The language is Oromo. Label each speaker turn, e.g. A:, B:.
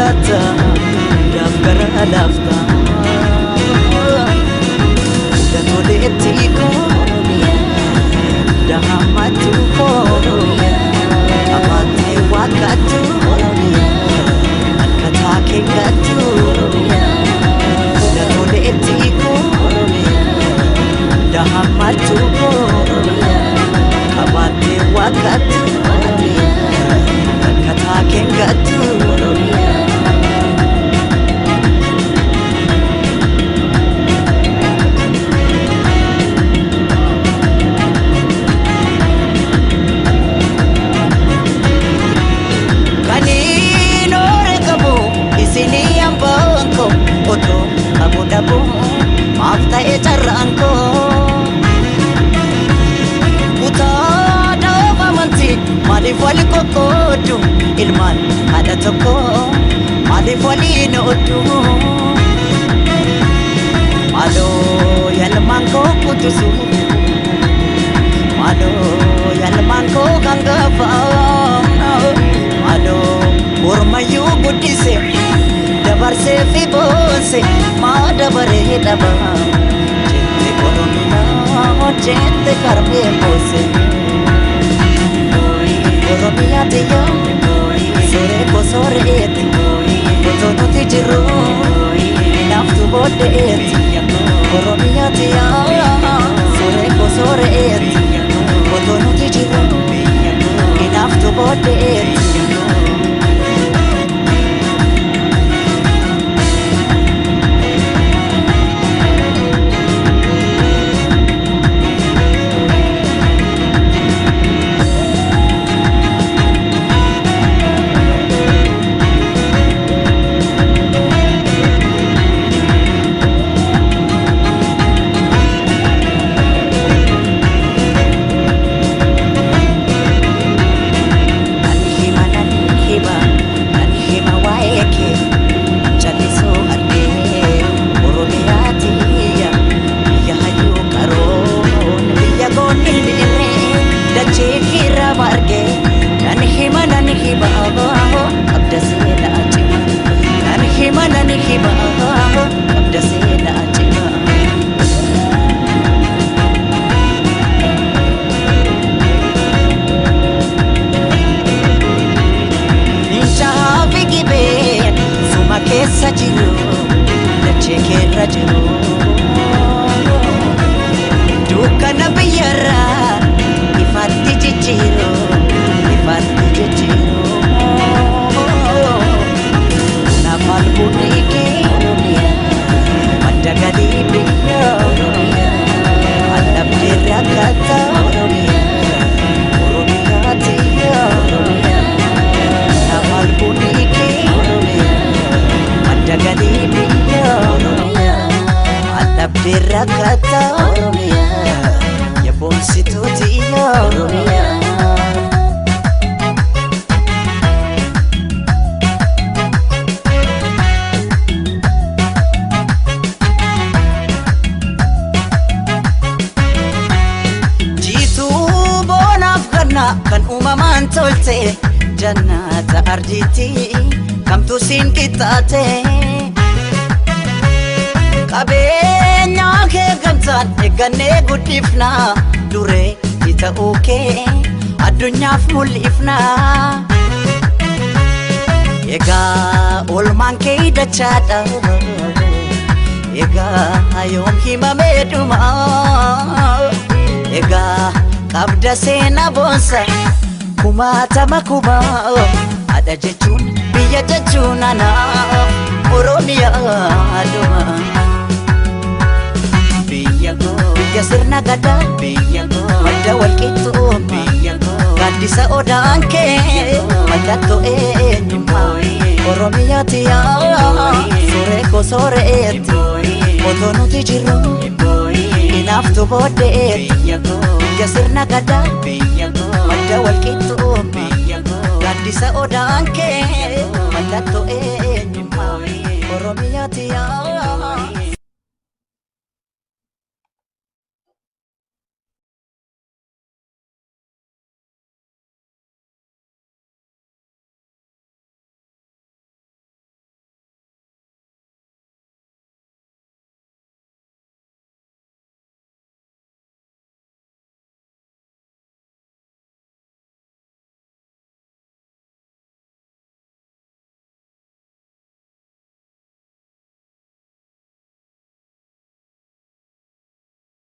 A: fakkaata daaf gara laafta Gatoleetti dahamatu amate wakatu akata kengatu Gatoleetti dahamatu amate wakatu akata kengatu Abu maaf ta'e carraanko Kutaa dhaaba amantii maaliif wali qoqqoodu ilmaan haadha tokko maaliif waliin ooddu Maaloo yaalmaan koo kutusu Maaloo yaalmaan koo kan gaafa Maaloo ormayyuu guddise dabarsee fi boonse maa dabaree dhaba jette Oromiyaa jette karbee boose Oromiyaa tiyya soree ko soreeti otoo nuti jirru naaftu booddeeti Oromiyaa tiyya soree ko soreeti otoo nuti jirru naaftu booddeeti Sajiru, dachee keerra jiru dukkana biyyarraa ifaatti jijjiiru Namal bunni kee madda galii biyya Allabdee rakkata Oromiyaa tiyya Namal bunni kee Dagali biya Allabdee rakkata ya boonsituuti ya Jiituu boonaaf ganna kan uumamaan tolte jannata arjiiti kamtu siin qixxaate Qabeenya kee gamtaan eeggannee guddifna duree ta'uu kee addunyaaf mul'ifna Egaa oolmaan kee dachaadha Egaa yoom himamee dhuma Egaa qabda seenaa boonsa kumaatama kumaa Ada jechuun biyya jechuun anaaf Oromiyaa dhuma Biyya sirna gadaa madda walqixxuu gaaddisa odaan kee mallattoo eenyummaa Oromiyaa tiyyaa soree ko soreetti otoo nuti jirru hinaaftu booddeetti Biyya sirna gadaa madda walqixxuu gaaddisa odaan kee mallattoo eenyummaa Oromiyaa tiyyaa